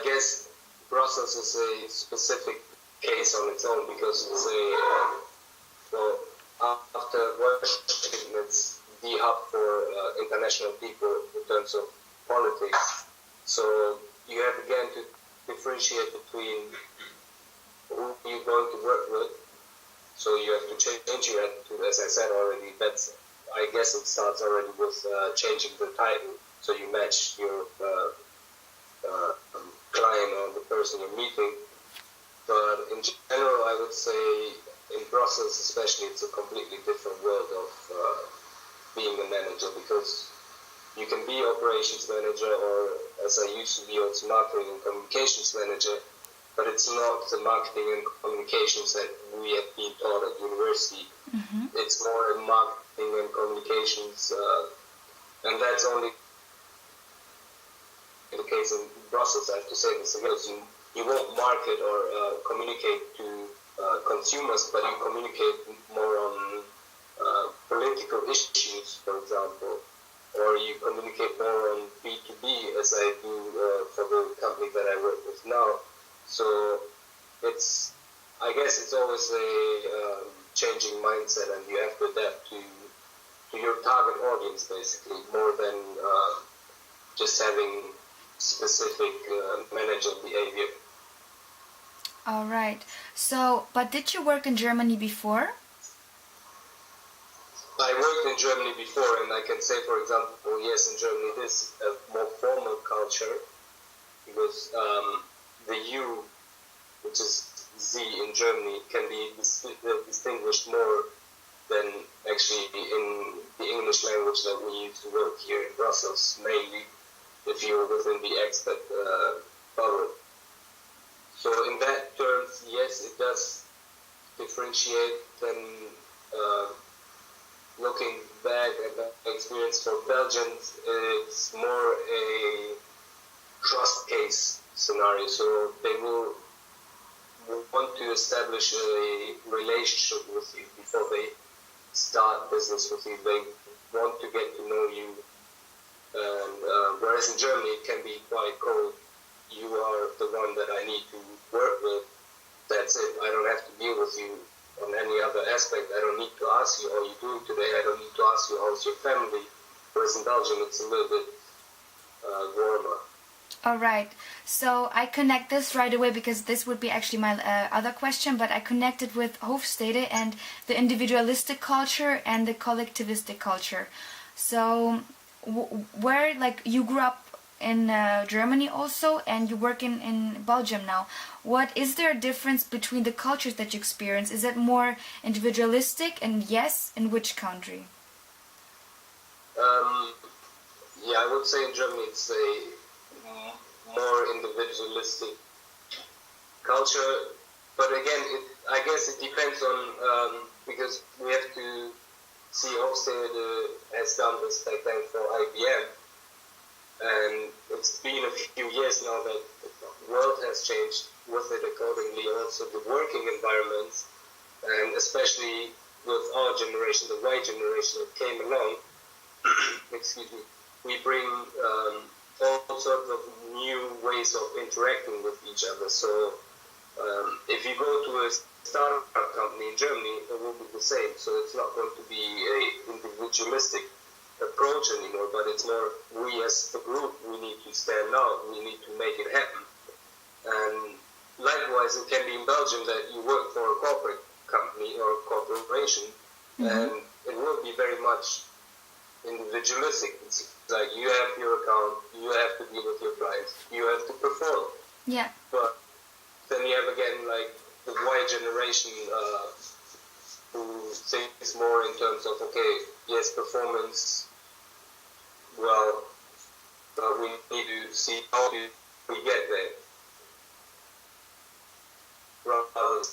guess Brussels is a specific case on its own because it's well, after Washington, it's the hub for international people in terms of politics. So you have again to differentiate between who you're going to work with. So you have to change your attitude, as I said already. I guess it starts already with changing the title, so you match your client or the person you're meeting. But in general, I would say in Brussels especially, it's a completely different world of being a manager, because you can be operations manager, or as I used to be, also marketing and communications manager, but it's not the marketing and communications that we have been taught at university. Mm-hmm. It's more marketing and communications, and that's only the case in Brussels. I have to say this because you won't market or communicate to consumers, but you communicate more on political issues, for example, or you communicate more on B2B, as I do for the company that I work with now. So I guess it's always a changing mindset, and you have to adapt to your target audience, basically, more than just having specific manager behavior. All right. So, but did you work in Germany before? I worked in Germany before, and I can say, for example, yes, in Germany it is a more formal culture, because the U, which is Z in Germany, can be distinguished more than actually in the English language that we use to work here in Brussels, mainly if you're within the expat bubble. So in that terms, yes, it does differentiate. Then looking back at the experience for Belgians, it's more a trust case scenario. So they will want to establish a relationship with you before they start business with you. They want to get to know you. And whereas in Germany it can be quite cold. You are the one that I need to work with. That's it. I don't have to deal with you on any other aspect. I don't need to ask you how you're doing today. I don't need to ask you how's your family. Whereas in Belgium it's a little bit warmer. All right. So I connect this right away, because this would be actually my other question, but I connected with Hofstede and the individualistic culture and the collectivistic culture. So where, like, you grew up in Germany also, and you work in Belgium now. What is there a difference between the cultures that you experience? Is it more individualistic, and yes, in which country? Yeah, I would say in Germany it's a more individualistic culture, but again, I guess it depends on, because we have to see Hofstede has done this back then for IBM, and it's been a few years now that the world has changed with it accordingly, also the working environments, and especially with our generation, the Y generation that came along, excuse me, we bring all sorts of new ways of interacting with each other. So if you go to a startup company in Germany, it will be the same. So it's not going to be an individualistic approach anymore, but it's more, we as a group, we need to stand out, we need to make it happen. And likewise, it can be in Belgium that you work for a corporate company or a corporation, and it will be very much individualistic. It's like you have your account, you have to deal with your clients, you have to perform. Yeah. But then you have again like the Y generation who thinks more in terms of, okay, yes, performance, well, but we need to see how do we get there. Rather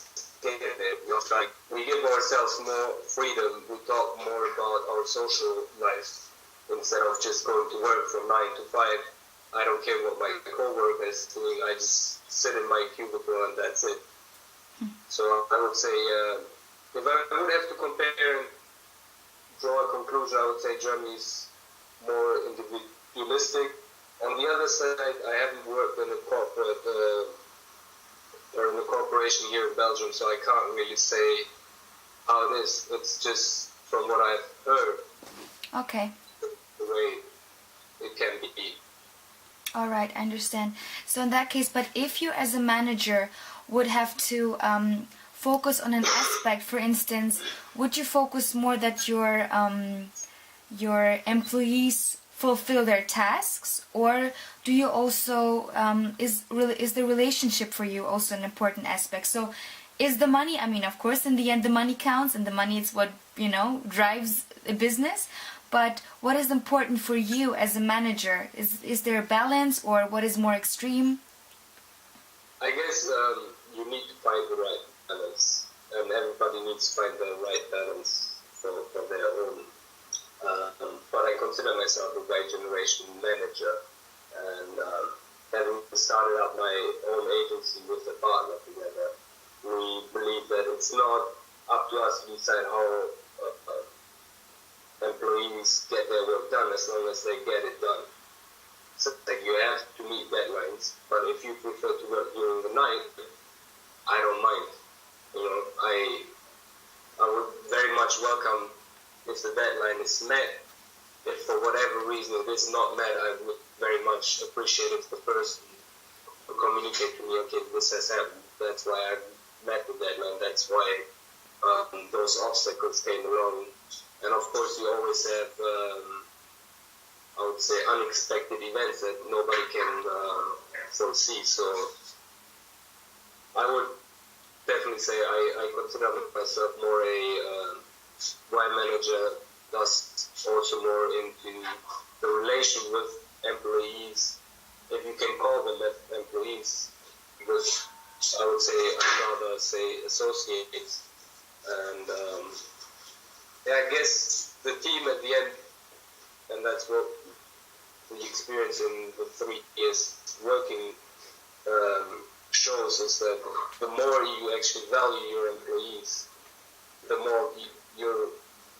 than get there, like we give ourselves more freedom, we talk more about our social life instead of just going to work from 9 to 5. I don't care what my co-worker is doing, I just sit in my cubicle and that's it. So I would say, if I would have to compare and draw a conclusion, I would say Germany is more individualistic, On the other side, I haven't worked in a corporate or in a corporation here in Belgium, so I can't really say how it is. It's just from what I've heard. Okay. The way it can be. All right, I understand. So in that case, but if you as a manager would have to focus on an aspect, for instance, would you focus more that your employees fulfill their tasks, or do you also is the relationship for you also an important aspect? So is the money, I mean, of course, in the end, the money counts, and the money is what, drives a business. But what is important for you as a manager? Is there a balance, or what is more extreme? I guess you need to find the right balance, and everybody needs to find the right balance for their own. But I consider myself a right generation manager, and having started out my own agency with a partner together, we believe that it's not up to us to decide how employees get their work done, as long as they get it done. So like, you have to meet deadlines, but if you prefer to work during the night, I don't mind. I would very much welcome if the deadline is met. If for whatever reason it is not met, I would very much appreciate if the person would communicate to me, okay, this has happened, that's why I met the deadline, that's why those obstacles came along. And of course, you always have, I would say, unexpected events that nobody can foresee. So I would definitely say I consider myself more a line manager, thus also more into the relation with employees, if you can call them employees, because I would say I'd rather say associates. And I guess the team at the end, and that's what we experience in the 3 years working shows, is that the more you actually value your employees, the more